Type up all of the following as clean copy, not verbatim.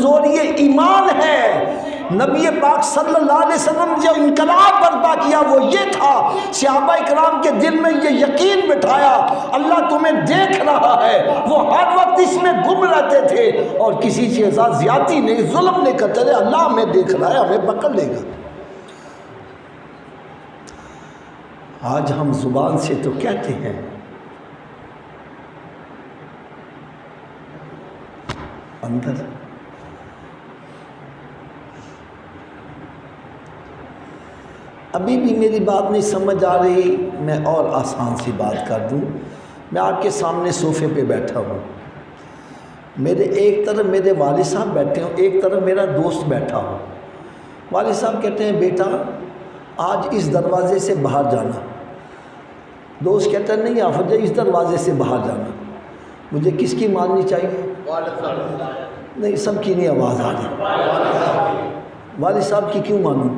کمزوری ایمان ہے۔ نبی پاک صلی اللہ علیہ وسلم نے جو انقلاب برپا کیا وہ یہ تھا، صحابہ کرام کے دل میں یہ یقین بٹھایا اللہ تمہیں دیکھ رہا ہے۔ وہ ہر وقت اس میں گم رہتے تھے اور کسی کے ساتھ زیادتی نہیں، ظلم نہیں کرتے تھے، اللہ ہمیں دیکھ رہا ہے، ہمیں پکڑ لے گا۔ آج ہم زبان سے تو کہتے ہیں، اندر ابھی بھی میری بات نہیں سمجھ آ رہی، میں اور آسان سی بات کر دوں۔ میں آپ کے سامنے صوفے پہ بیٹھا ہوں، میرے ایک طرف میرے والد صاحب بیٹھے ہوں، ایک طرف میرا دوست بیٹھا ہو۔ والد صاحب کہتے ہیں بیٹا آج اس دروازے سے باہر جانا، دوست کہتا ہے نہیں حافظ جی اس دروازے سے باہر جانا۔ مجھے کس کی ماننی چاہیے؟ نہیں سب کی نہیں آواز آ رہی، والد صاحب کی کیوں مانوں؟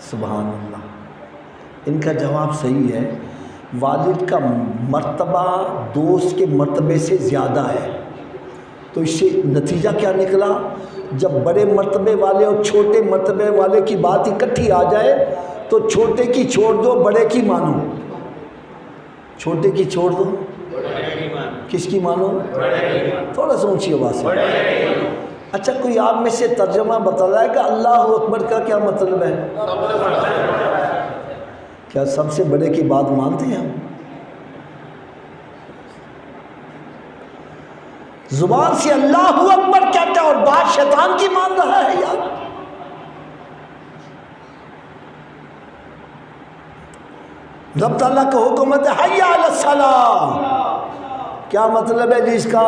سبحان اللہ، ان کا جواب صحیح ہے، والد کا مرتبہ دوست کے مرتبے سے زیادہ ہے۔ تو اس سے نتیجہ کیا نکلا؟ جب بڑے مرتبے والے اور چھوٹے مرتبے والے کی بات اکٹھی آ جائے تو چھوٹے کی چھوڑ دو، بڑے کی مانو۔ چھوٹے کی چھوڑ دو، کس کی مانو؟ تھوڑا سا اونچی آواز سے۔ اچھا کوئی آپ میں سے ترجمہ بتا رہا ہے کہ اللہ اکبر کا کیا مطلب ہے؟ کیا سب سے بڑے کی بات مانتے ہیں ہم؟ زبان سے اللہ اکبر کہتا ہے اور بات شیطان کی مان رہا ہے یار۔ رب تعالیٰ کا حکومت ہے حی علی الصلاۃ، کیا مطلب ہے جی اس کا؟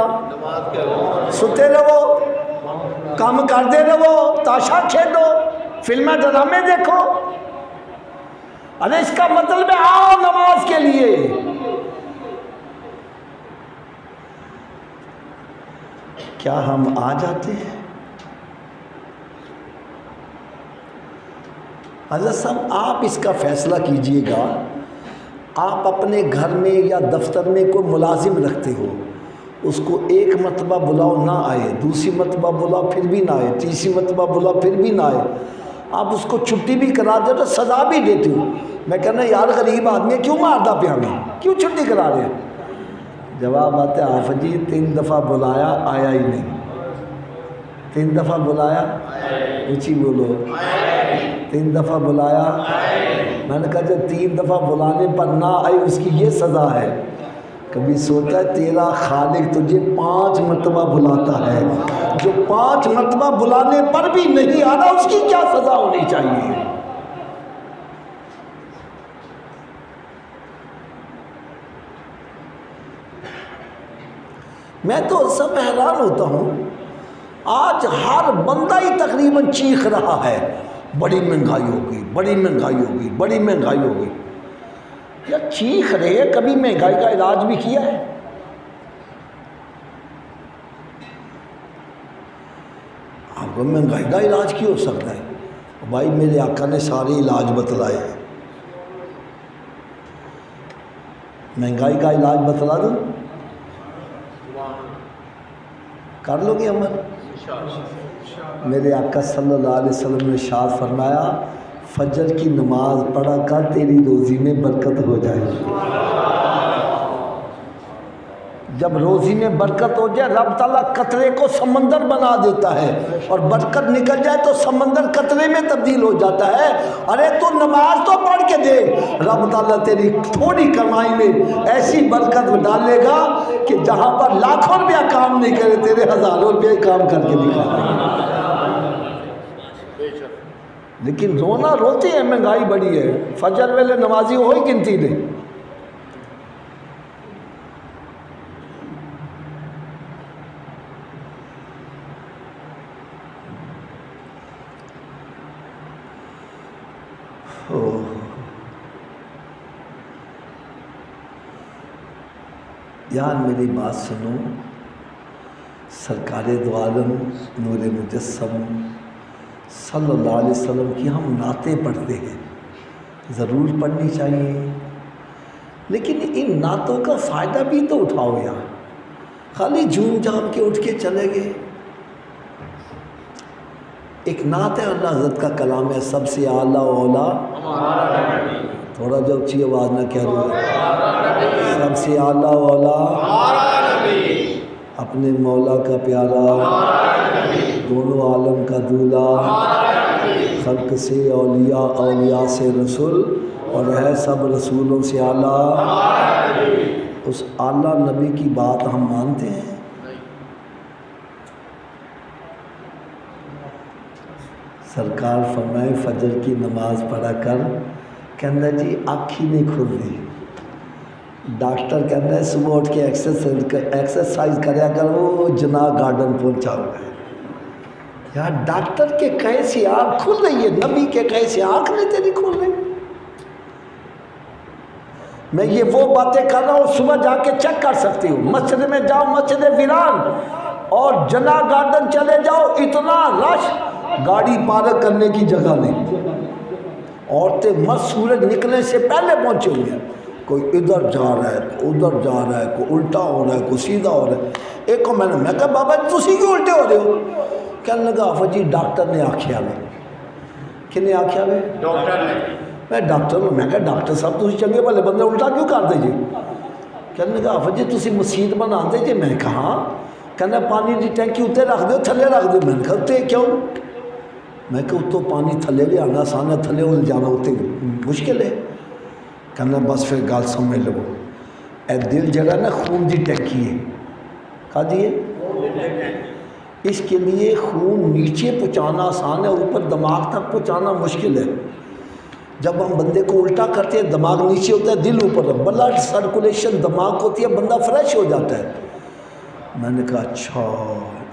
ستے رہو، کام کرتے رہو، تاشا کھیلو، فلمیں ڈرامے دیکھو، ارے اس کا مطلب ہے آؤ نماز کے لیے۔ کیا ہم آ جاتے ہیں؟ حضرت صاحب آپ اس کا فیصلہ کیجئے گا، آپ اپنے گھر میں یا دفتر میں کوئی ملازم رکھتے ہو، اس کو ایک مرتبہ بلاؤ نہ آئے، دوسری مرتبہ بلاؤ پھر بھی نہ آئے، تیسری مرتبہ بلاؤ پھر بھی نہ آئے، آپ اس کو چھٹی بھی کرا دے تو سزا بھی دیتے ہو۔ میں کہنا یار غریب آدمی ہے، کیوں ماردا پیا میں، کیوں چھٹی کرا رہے؟ جواب آتا ہے حافظ جی 3 دفعہ بلایا آیا ہی نہیں، 3 دفعہ بلایا، اونچی بولو، 3 دفعہ بلایا۔ میں نے کہا جب 3 دفعہ بلانے پر نہ آئی اس کی یہ سزا ہے۔ کبھی سوچا ہے تیرا خالق تجھے 5 مرتبہ بلاتا ہے، جو 5 مرتبہ بلانے پر بھی نہیں آ رہا اس کی کیا سزا ہونی چاہیے؟ میں تو سب حیران ہوتا ہوں، آج ہر بندہ ہی تقریباً چیخ رہا ہے بڑی مہنگائی ہو گئی، بڑی مہنگائی ہو گئی، بڑی مہنگائی ہو گئی۔ یا چیخ رہے، کبھی مہنگائی کا علاج بھی کیا ہے؟ آپ کو مہنگائی کا علاج کیوں ہو سکتا ہے؟ بھائی میرے آقا نے سارے علاج بتلائے ہیں، مہنگائی کا علاج بتلا دوں؟ کر لو گے عمل؟ میرے آقا صلی اللہ علیہ وسلم نے ارشاد فرمایا فجر کی نماز پڑھا کر تیری روزی میں برکت ہو جائے گی۔ جب روزی میں برکت ہو جائے رب تعالیٰ قطرے کو سمندر بنا دیتا ہے، اور برکت نکل جائے تو سمندر قطرے میں تبدیل ہو جاتا ہے۔ ارے تو نماز تو پڑھ کے دے، رب تعالیٰ تیری تھوڑی کمائی میں ایسی برکت ڈالے گا کہ جہاں پر لاکھوں روپیہ کام نہیں کرے تیرے ہزاروں روپیہ کام کر کے دکھا۔ لیکن رونا روتے ہیں مہنگائی بڑی ہے، فجر ویلے نمازی ہوئی گنتی دے۔ یار میری بات سنو، سرکار دو عالم نور مجسم صلی اللہ علیہ وسلم کی ہم نعتیں پڑھتے ہیں، ضرور پڑھنی چاہیے، لیکن ان نعتوں کا فائدہ بھی تو اٹھاؤ یار۔ خالی جھوم جھام کے اٹھ کے چلے گئے، ایک نعت ہے اللہ حضرت کا کلام ہے، سب سے اعلیٰ اولا تھوڑا جو اچھی آواز نہ کہہ رہے، سب سے اعلیٰ اولا اپنے مولا کا پیارا، دونوں عالم کا دولہا، خلق سے اولیاء، اولیاء سے رسول، اور ہے سب رسولوں سے اعلیٰ۔ اس اعلیٰ نبی کی بات ہم مانتے ہیں؟ سرکار فرمائے فجر کی نماز پڑھا کر، کہنا جی آنکھ ہی نہیں کھل رہی۔ ڈاکٹر کہنا ہے صبح اٹھ کے ایکسرسائز کریا کر، وہ جناح گارڈن پہنچا ہوا ہے۔ یار ڈاکٹر کے کہے سے آنکھ کھل رہی ہے، نبی کے کہے سے آنکھ نہیں تیری کھل رہی۔ میں یہ وہ باتیں کر رہا ہوں صبح جا کے چیک کر سکتی ہوں۔ مسجد میں جاؤ، مسجد ویران، اور جناح گارڈن چلے جاؤ، اتنا رش، گاڑی پارک کرنے کی جگہ نہیں۔ عورتیں مرد سورج نکلنے سے پہلے پہنچے ہوئے ہیں، کوئی ادھر جا رہا ہے، ادھر جا رہا ہے، کوئی الٹا ہو رہا ہے، کوئی سیدھا ہو رہا ہے۔ ایک کو میں کہا بابا تسی کیوں الٹے ہو رہے ہو؟ کہنے لگا آفا جی ڈاکٹر نے آکھیا میں۔ کن نے آکھیا میں؟ ڈاکٹر نے۔ میں ڈاکٹر ہوں۔ میں کہا ڈاکٹر صاحب تسی چنگے بھلے بندے الٹا کیوں کر دے جی؟ کہنے لگا آفا جی تسی مسجد بنا دے جی۔ میں کہا کہنا پانی دی ٹینکی اتنے رکھ دو، تھلے رکھ دو۔ میں نے کہا اتنے کیوں؟ میں کہ اتوں پانی تھلے لے آنا آسان ہے، تھلے ہو جانا اتنے مشکل ہے۔ کہنا بس پھر گل سمجھ لو، اے دل جگہ نا خون دی ٹینکی ہے۔ کہا دیئے اس کے لیے خون نیچے پہنچانا آسان ہے، اوپر دماغ تک پہنچانا مشکل ہے۔ جب ہم بندے کو الٹا کرتے ہیں دماغ نیچے ہوتا ہے، دل اوپر، بلڈ سرکولیشن دماغ کو ہوتی ہے، بندہ فریش ہو جاتا ہے۔ میں نے کہا اچھا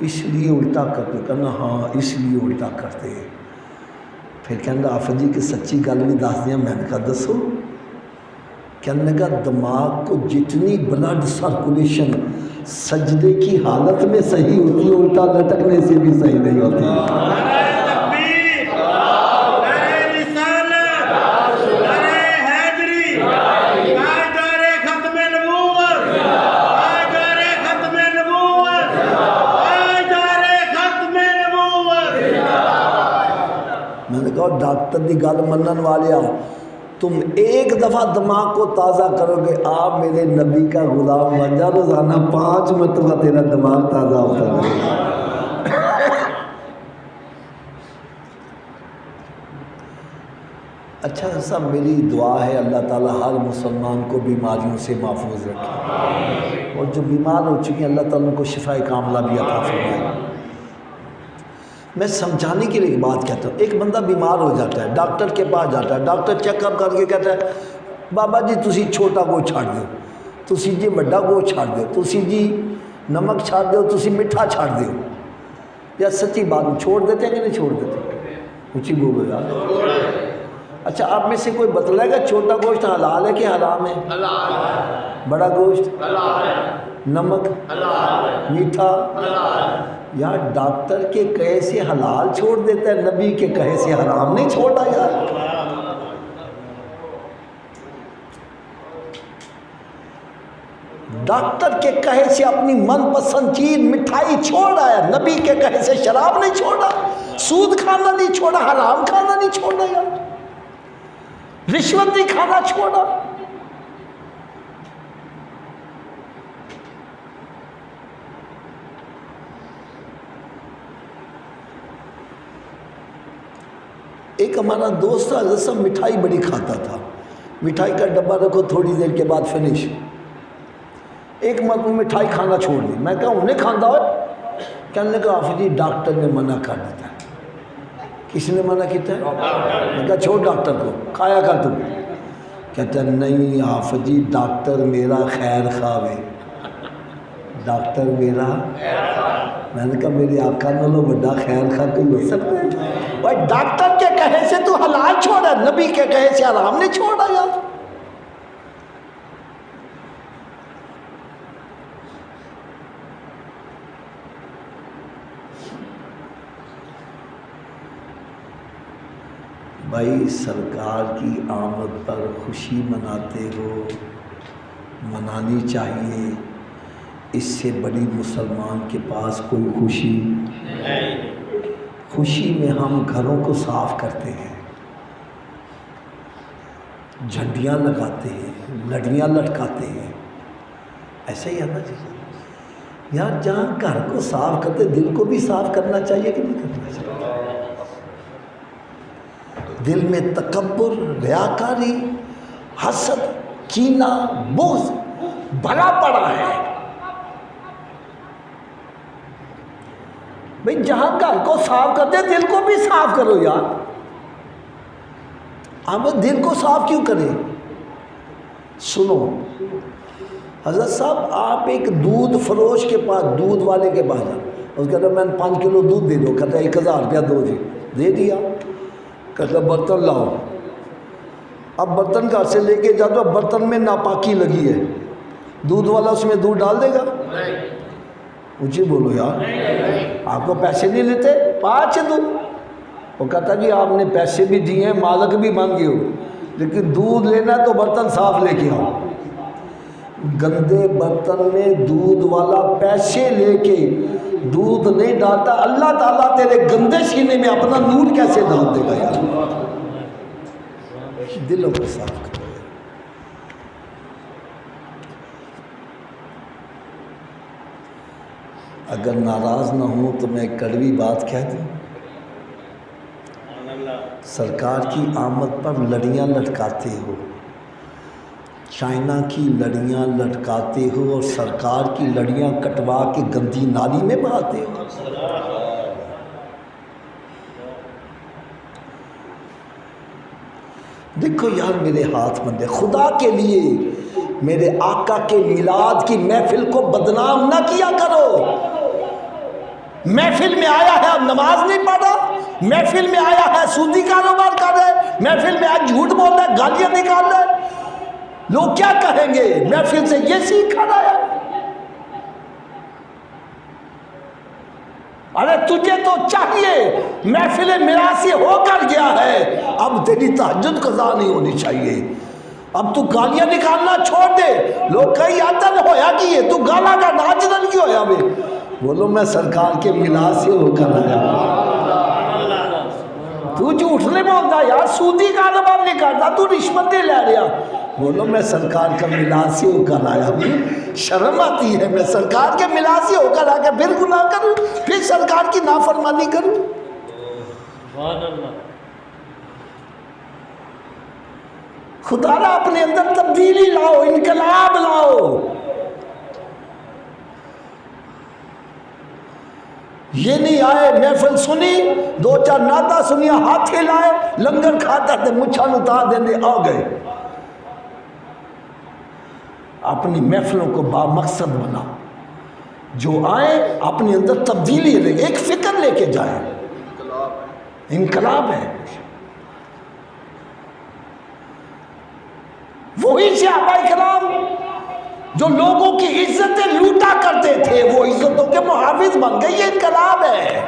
اس لیے الٹا کرتے؟ کہنا ہاں اس لیے الٹا کرتے۔ پھر کہنا آفا جی کہ سچی گل بھی دس دیا۔ میں نے کہا دسو۔ کہنے کا دماغ کو جتنی بلڈ سرکولیشن سجدے کی حالت میں صحیح ہوتی ہے، الٹا لٹکنے سے بھی صحیح نہیں ہوتی۔ ڈاکٹر دی گل منن والیا، تم ایک دفعہ دماغ کو تازہ کرو گے، آپ میرے نبی کا غلام بن جا، روزانہ 5 مرتبہ تیرا دماغ تازہ ہوتا ہے۔ اچھا سب میری دعا ہے اللہ تعالیٰ ہر مسلمان کو بیماریوں سے محفوظ رکھے، اور جو بیمار ہو چکے ہیں اللہ تعالیٰ کو شفاء کاملہ بھی عطا فرمائے۔ میں سمجھانے کے لیے ایک بات کہتا ہوں، ایک بندہ بیمار ہو جاتا ہے، ڈاکٹر کے پاس جاتا ہے، ڈاکٹر چیک اپ کر کے کہتا ہے بابا جی تسی چھوٹا گوشت چھاڑ دو، تسی جی بڑا گوشت چھاڑ دو، تسی جی نمک چھاڑ دو، تسی میٹھا چھاڑ دو۔ یا سچی بات چھوڑ دیتے ہیں کہ نہیں چھوڑ دیتے؟ اونچی بولو یار۔ اچھا آپ میں سے کوئی بتلائے گا چھوٹا گوشت حلال ہے کہ حرام ہے؟ حلال ہے۔ بڑا گوشت حلال ہے۔ نمک حلال ہے۔ میٹھا حلال ہے۔ یار ڈاکٹر کے کہے سے حلال چھوڑ دیتا ہے، نبی کے کہے سے حرام نہیں چھوڑا یار۔ ڈاکٹر کے کہے سے اپنی من پسند چیز مٹھائی چھوڑا ہے، نبی کے کہے سے شراب نہیں چھوڑا، سود کھانا نہیں چھوڑا، حرام کھانا نہیں چھوڑا یار، رشوت نہیں کھانا چھوڑا۔ ایک ہمارا دوست تھا حضرت صاحب مٹھائی بڑی کھاتا تھا، مٹھائی کا ڈبہ رکھو تھوڑی دیر کے بعد فنش۔ ایک مرتبہ مٹھائی کھانا چھوڑ دی، میں کہا انہیں کھانا ہو؟ کہنے لگا آفا جی ڈاکٹر نے منع کر دیتا ہے۔ کس نے منع کیتا ہے؟ میں کہا چھوڑ ڈاکٹر کو، کھایا کر تو۔ کہتا ہے نہیں آفا جی ڈاکٹر میرا خیر خواہ ہے، ڈاکٹر میرا۔ میں نے کہا میرے آقا نالوں بڑا خیر خواہ کوئی ہو سکتا ہے؟ بھائی ڈاکٹر کے کہے سے تو حلال چھوڑا، نبی کے کہے سے حرام نہیں چھوڑا یار۔ بھائی سرکار کی آمد پر خوشی مناتے ہو، منانی چاہیے، اس سے بڑی مسلمان کے پاس کوئی خوشی نہیں۔ خوشی میں ہم گھروں کو صاف کرتے ہیں، جھنڈیاں لگاتے ہیں، لڑیاں لٹکاتے ہیں، ایسا ہی ہے نا جی؟ یار جہاں گھر کو صاف کرتے دل کو بھی صاف کرنا چاہیے کہ نہیں کرنا چاہیے؟ دل میں تکبر، ریاکاری، حسد، کینہ، بغض بھرا پڑا ہے۔ بھئی جہاں گھر کو صاف کرتے دل کو بھی صاف کرو یار۔ ہم دل کو صاف کیوں کریں؟ سنو حضرت صاحب، آپ ایک دودھ فروش کے پاس، دودھ والے کے پاس جاؤ، اس کہتا ہے میں 5 کلو دودھ دے دو، کہتا ہے 1000 روپیہ دو جی، دے دیا، کہتا ہے برتن لاؤ۔ اب برتن گھر سے لے کے جا تو برتن میں ناپاکی لگی ہے، دودھ والا اس میں دودھ ڈال دے گا؟ اونچی بولو یار، آپ کو پیسے نہیں لیتے؟ 5 دودھ، وہ کہتا جی آپ نے پیسے بھی دیے ہیں، مالک بھی مانگے ہو، لیکن دودھ لینا تو برتن صاف لے کے آؤ۔ گندے برتن میں دودھ والا پیسے لے کے دودھ نہیں ڈالتا، اللہ تعالیٰ تیرے گندے سینے میں اپنا نور کیسے ڈال دے گا یار؟ دلوں کو صاف کرو۔ اگر ناراض نہ ہوں تو میں ایک کڑوی بات کہہ دوں، سرکار کی آمد پر لڑیاں لٹکاتے ہو، چائنا کی لڑیاں لٹکاتے ہو اور سرکار کی لڑیاں کٹوا کے گندی نالی میں بہاتے ہو۔ دیکھو یار میرے ہاتھ بندے، خدا کے لیے میرے آقا کے میلاد کی محفل کو بدنام نہ کیا کرو۔ محفل میں آیا ہے اب نماز نہیں پڑھ رہا، محفل میں آیا ہے سودی کاروبار کر رہے، محفل میں آج جھوٹ بول رہا ہے، گالیاں نکال رہے، لوگ کیا کہیں گے؟ محفل سے یہ سیکھ کر آیا۔ ارے تجھے تو چاہیے، محفل میراثی ہو کر گیا ہے، اب تیری تہجد قضا نہیں ہونی چاہیے، اب تو گالیاں نکالنا چھوڑ دے۔ لوگ کہیں آتا نہ ہویا کہ یہ تو گالا کا ناچ نہ کیوں ہویا بے؟ بولو میں سرکار کے میلاد سے ہو کر آیا۔ تو جھوٹ نہیں بولتا یار، سودی کاروبار نہیں کرتا، تو رشوت نہیں لے رہا۔ بولو میں سرکار کا میلاد سے ہو کر آیا ہوں۔ شرم آتی ہے میں سرکار کے میلاد سے ہو کر آ کے پھر گناہ کروں، پھر سرکار کی نافرمانی کروں؟ خدا را اپنے اندر تبدیلی لاؤ، انقلاب لاؤ۔ یہ نہیں آئے محفل سنی، 2-4 نعتاں سنیا، ہاتھ ہلائے، لنگر کھاتا تھے، مچھا نتا دینے آ گئے۔ اپنی محفلوں کو با مقصد بنا، جو آئیں اپنے اندر تبدیلی لے کے ایک فکر لے کے جائیں، انقلاب ہے۔ وہی صحابہ کرام جو لوگوں کی عزتیں لوٹا کرتے تھے، وہ عزتوں کے محافظ بن گئے، یہ انقلاب ہے۔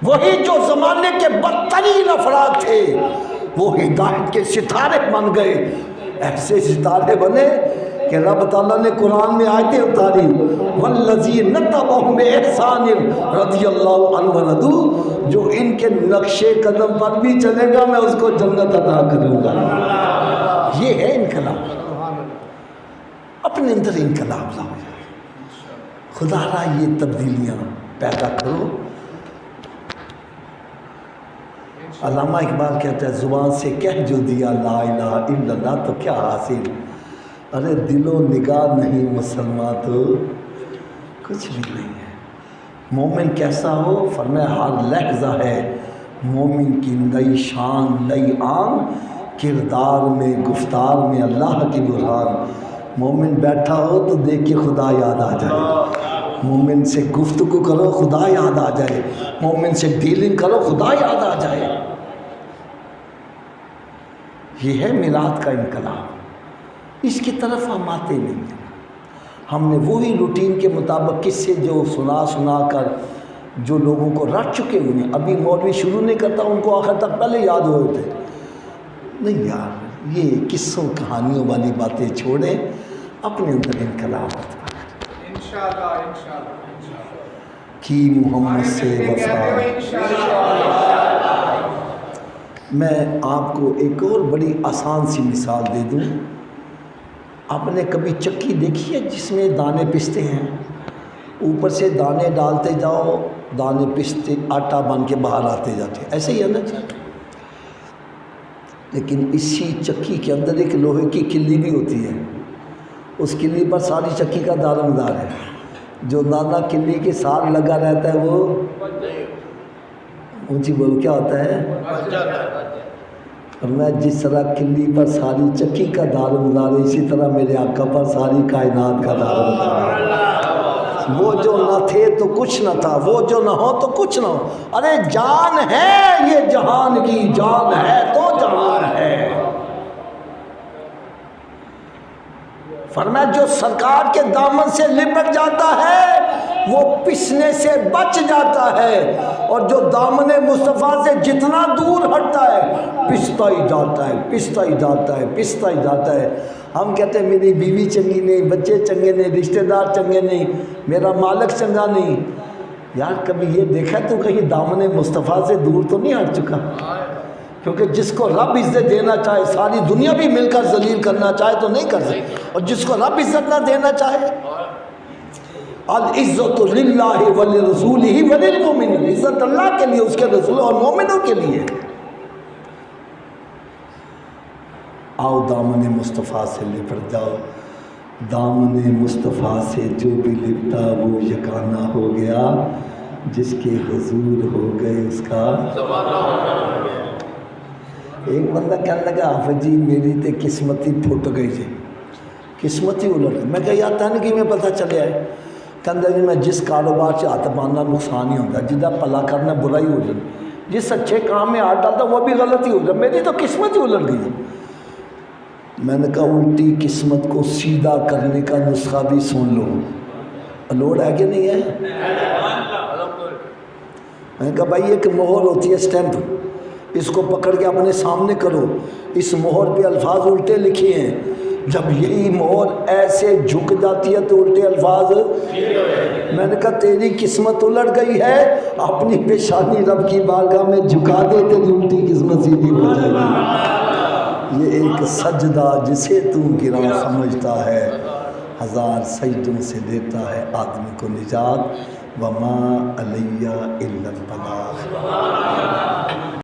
وہی جو زمانے کے بدترین افراد تھے، وہ ہدایت کے ستارے بن گئے، ایسے ستارے بنے کہ رب تعالیٰ نے قرآن میں آیتیں اتاری، وَالَّذِينَ اتَّبَعُوهُم بِإِحْسَانٍ رضی اللہ عنہ وَرَضُوا، جو ان کے نقش قدم پر بھی چلے گا میں اس کو جنت عطا کروں گا۔ یہ ہے انقلاب، اپنے اندر انقلاب لاؤ، خدا را یہ تبدیلیاں پیدا کرو۔ علامہ اقبال کہتا ہے زبان سے کہہ جو دیا لا الہ الا اللہ تو کیا حاصل، ارے دل و نگاہ نہیں مسلمان تو کچھ بھی نہیں ہے۔ مومن کیسا ہو؟ فرمایا ہر لحظہ ہے مومن کی نئی شان نئی آن، کردار میں گفتار میں اللہ کی برہان۔ مومن بیٹھا ہو تو دیکھ کے خدا یاد آ جائے، مومن سے گفتگو کرو خدا یاد آ جائے، مومن سے ڈیلنگ کرو خدا یاد آ جائے۔ یہ ہے میلاد کا انقلاب، اس کی طرف ہم آتے نہیں ہیں۔ ہم نے وہی روٹین کے مطابق قصے جو سنا کر جو لوگوں کو رٹ چکے ہوئے ہیں، ابھی مولوی شروع نہیں کرتا ان کو آخر تک پہلے یاد ہوئے تھے۔ نہیں یار، یہ قصوں کہانیوں والی باتیں چھوڑیں، اپنے اندر انقلاب کی محمد سے وفا۔ میں آپ کو ایک اور بڑی آسان سی مثال دے دوں۔ آپ نے کبھی چکی دیکھی ہے جس میں دانے پستے ہیں؟ اوپر سے دانے ڈالتے جاؤ، دانے پستے آٹا بن کے باہر آتے جاتے، ایسے ہی ہے نا جی۔ لیکن اسی چکی کے اندر ایک لوہے کی کلی بھی ہوتی ہے، اس کلی پر ساری چکی کا دار مدار ہے۔ جو دانا کلی کے ساتھ لگا رہتا ہے وہ اونچی بول کیا ہوتا ہے؟ اور میں جس طرح کلی پر ساری چکی کا دار مدار ہے، اسی طرح میرے آقا پر ساری کائنات کا دار مدار ہے۔ وہ جو نہ تھے تو کچھ نہ تھا، وہ جو نہ ہو تو کچھ نہ ہو۔ ارے جان ہے یہ جہان کی، جان ہے تو جہان ہے۔ فرمایا جو سرکار کے دامن سے لپٹ جاتا ہے وہ پسنے سے بچ جاتا ہے، اور جو دامن مصطفیٰ سے جتنا دور ہٹتا ہے پستا ہی جاتا ہے، پستا ہی جاتا ہے، پستا ہی جاتا ہے۔ ہم کہتے ہیں میری بیوی چنگی نہیں، بچے چنگے نہیں، رشتہ دار چنگے نہیں، میرا مالک چنگا نہیں۔ یار کبھی یہ دیکھا تو کہیں دامن مصطفیٰ سے دور تو نہیں ہٹ چکا؟ کیونکہ جس کو رب عزت دینا چاہے ساری دنیا بھی مل کر ذلیل کرنا چاہے تو نہیں کر سکتے، اور جس کو رب عزت نہ دینا چاہے، العزت للہ ولرسولہ وللمؤمنین، عزت اللہ کے لیے، اس کے رسول اور مومنوں کے لیے۔ آؤ دامن مصطفیٰ سے لپٹ جاؤ، دامن مصطفیٰ سے جو بھی لپٹا وہ یکانہ ہو گیا، جس کے حضور ہو گئے اس کا۔ ایک بندہ کہنے لگا حافظ جی میری تے قسمتی پھٹ گئی جی، قسمتی الٹ گئی۔ میں کہا یار تین کی میں پتہ چلے آئے؟ کہنے لگا جی میں جس کاروبار سے ہاتھ باندھنا نقصان ہی ہوتا، جدہ پلا کرنا برائی ہو جائے، جس اچھے کام میں ہاتھ ڈالتا وہ بھی غلطی ہو جائے، میری تو قسمت ہی الٹ گئی۔ میں نے کہا الٹی قسمت کو سیدھا کرنے کا نسخہ بھی سن لو، لوڈ ہے کہ نہیں ہے؟ میں نے کہا بھائی ایک مہر ہوتی ہے اسٹیمپ، اس کو پکڑ کے اپنے سامنے کرو، اس مہر پہ الفاظ الٹے لکھے ہیں، جب یہی مہر ایسے جھک جاتی ہے تو الٹے الفاظ۔ میں نے کہا تیری قسمت الٹ گئی ہے، اپنی پیشانی رب کی بارگاہ میں جھکا دے، تیری الٹی قسمت سیدھی ہو جائے گی۔ یہ ایک سجدہ جسے تو گراں سمجھتا ہے، ہزار سجدوں سے دیتا ہے آدمی کو نجات، وما علیہ الا البلاغ۔